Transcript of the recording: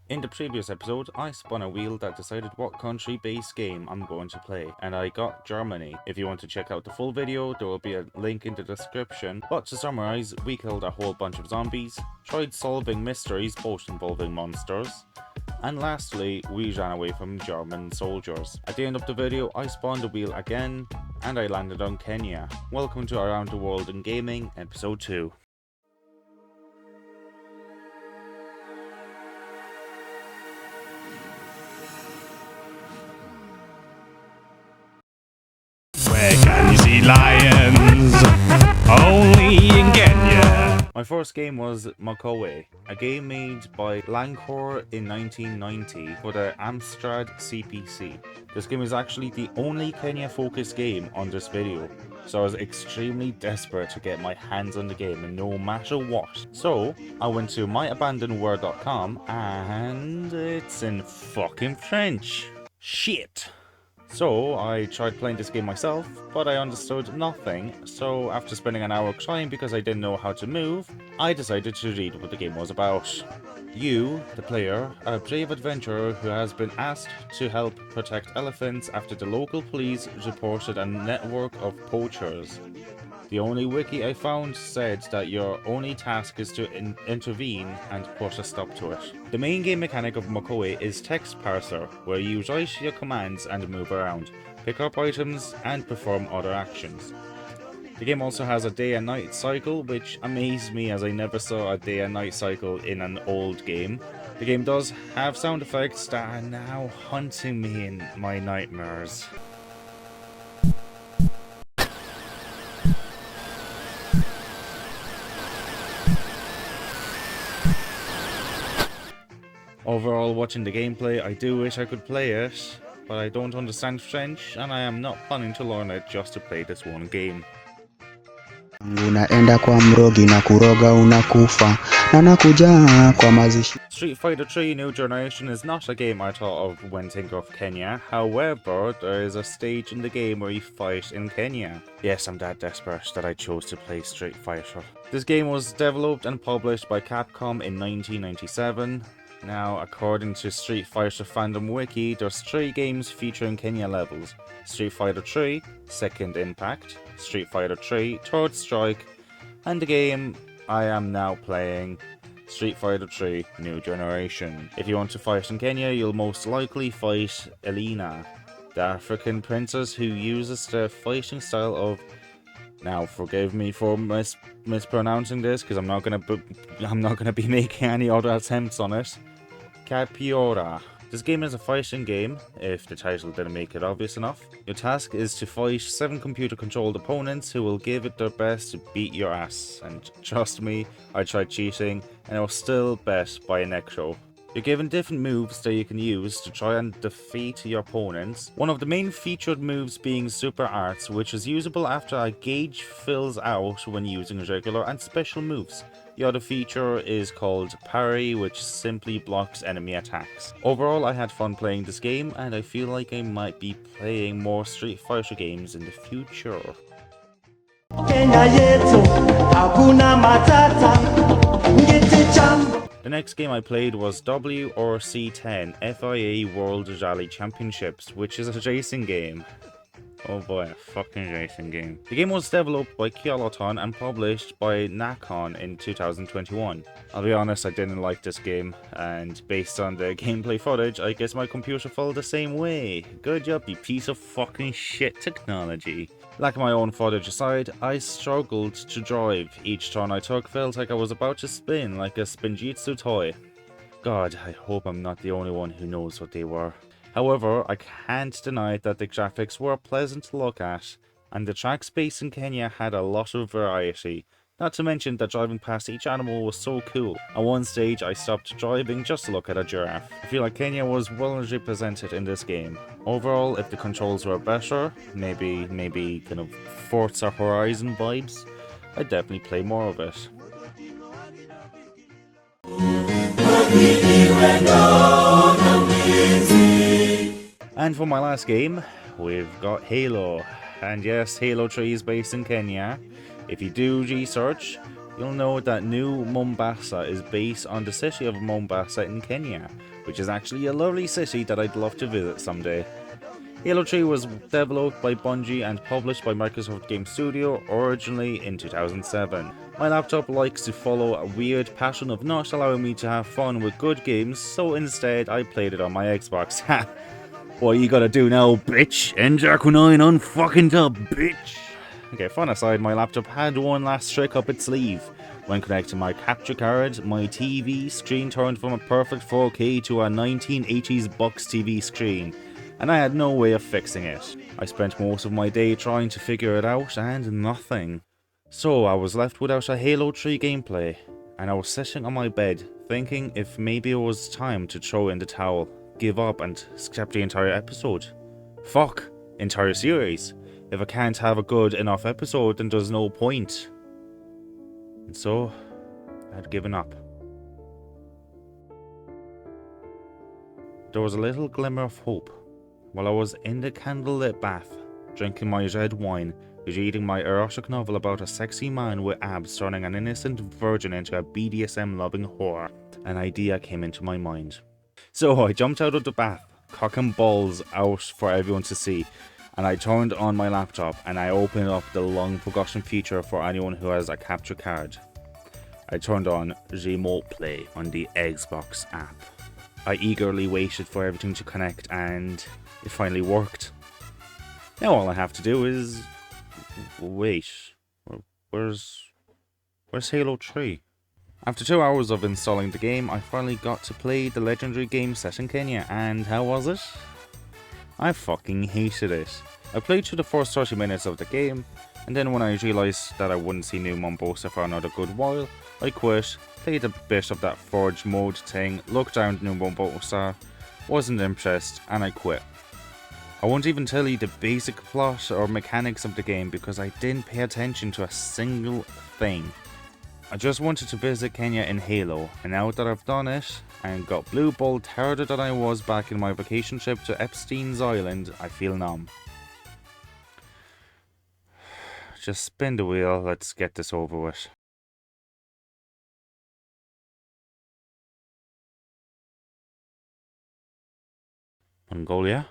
In the previous episode, I spun a wheel that decided what country-based game I'm going to play, and I got Germany. If you want to check out the full video, there will be a link in the description. But to summarize, we killed a whole bunch of zombies, tried solving mysteries both involving monsters, and lastly, we ran away from German soldiers. At the end of the video, I spawned the wheel again, and I landed on Kenya. Welcome to Around the World in Gaming, Episode 2. Where can you see lions? Only in Kenya. My first game was Makowe, a game made by Lancor in 1990 for the Amstrad CPC. This game is actually the only Kenya-focused game on this video, so I was extremely desperate to get my hands on the game no matter what. So I went to myabandonedworld.com and it's in fucking French. Shit. So I tried playing this game myself, but I understood nothing, so after spending an hour crying because I didn't know how to move, I decided to read what the game was about. You, the player, are a brave adventurer who has been asked to help protect elephants after the local police reported a network of poachers. The only wiki I found said that your only task is to intervene and put a stop to it. The main game mechanic of Makowe is text parser, where you write your commands and move around, pick up items, and perform other actions. The game also has a day and night cycle, which amazed me as I never saw a day and night cycle in an old game. The game does have sound effects that are now haunting me in my nightmares. Overall, watching the gameplay, I do wish I could play it, but I don't understand French and I am not planning to learn it just to play this one game. Unaenda kwa mrogi na kuroga unakufa na nakuja kwa mazishi. Street Fighter 3 New Generation is not a game I thought of when thinking of Kenya. However, there is a stage in the game where you fight in Kenya. Yes, I'm that desperate that I chose to play Street Fighter. This game was developed and published by Capcom in 1997. Now, according to Street Fighter Fandom Wiki, there's 3 games featuring Kenya levels. Street Fighter 3, Second Impact, Street Fighter 3, Third Strike, and the game I am now playing, Street Fighter 3 New Generation. If you want to fight in Kenya, you'll most likely fight Elena, the African princess who uses the fighting style of... Now, forgive me for mispronouncing this, because I'm not gonna be making any other attempts on it. Capoeira. This game is a fighting game, if the title didn't make it obvious enough. Your task is to fight 7 computer-controlled opponents who will give it their best to beat your ass. And trust me, I tried cheating, and I was still bet by a necro. You're given different moves that you can use to try and defeat your opponents. One of the main featured moves being Super Arts, which is usable after a gauge fills out when using regular and special moves. The other feature is called Parry, which simply blocks enemy attacks. Overall, I had fun playing this game, and I feel like I might be playing more Street Fighter games in the future. The next game I played was WRC10 FIA World Rally Championships, which is a racing game. Oh boy, a fucking racing game. The game was developed by Kioloton and published by Nacon in 2021. I'll be honest, I didn't like this game, and based on the gameplay footage, I guess my computer felt the same way. Good job, you piece of fucking shit technology. Lacking my own footage aside, I struggled to drive. Each turn I took felt like I was about to spin like a Spinjitzu toy. God, I hope I'm not the only one who knows what they were. However, I can't deny that the graphics were pleasant to look at, and the track space in Kenya had a lot of variety. Not to mention that driving past each animal was so cool. At one stage, I stopped driving just to look at a giraffe. I feel like Kenya was well represented in this game. Overall, if the controls were better, maybe kind of Forza Horizon vibes, I'd definitely play more of it. And for my last game, we've got Halo. And yes, Halo 3 is based in Kenya. If you do research, you'll know that New Mombasa is based on the city of Mombasa in Kenya, which is actually a lovely city that I'd love to visit someday. Halo 3 was developed by Bungie and published by Microsoft Game Studio originally in 2007. My laptop likes to follow a weird pattern of not allowing me to have fun with good games, so instead I played it on my Xbox. Ha! What you gotta do now, bitch? Njaku 9 on fucking top, bitch! Okay, fun aside, my laptop had one last trick up its sleeve. When connecting my capture card, my TV screen turned from a perfect 4K to a 1980s box TV screen, and I had no way of fixing it. I spent most of my day trying to figure it out, and nothing. So I was left without a Halo 3 gameplay, and I was sitting on my bed thinking if maybe it was time to throw in the towel, give up and scrap the entire episode. Fuck, entire series. If I can't have a good enough episode, then there's no point. And so, I had given up. There was a little glimmer of hope while I was in the candlelit bath, drinking my red wine, reading my erotic novel about a sexy man with abs turning an innocent virgin into a BDSM-loving whore. An idea came into my mind. So I jumped out of the bath, cock and balls out for everyone to see, and I turned on my laptop and I opened up the long forgotten feature for anyone who has a capture card. I turned on Remote Play on the Xbox app. I eagerly waited for everything to connect and it finally worked. Now all I have to do is wait. Where's Halo 3? After 2 hours of installing the game, I finally got to play the legendary game set in Kenya, and how was it? I fucking hated it. I played through the first 30 minutes of the game, and then when I realised that I wouldn't see New Mombasa for another good while, I quit, played a bit of that Forge mode thing, looked around New Mombasa, wasn't impressed, and I quit. I won't even tell you the basic plot or mechanics of the game because I didn't pay attention to a single thing. I just wanted to visit Kenya in Halo, and now that I've done it and got blue balled harder than I was back in my vacation trip to Epstein's Island, I feel numb. Just spin the wheel, let's get this over with. Mongolia?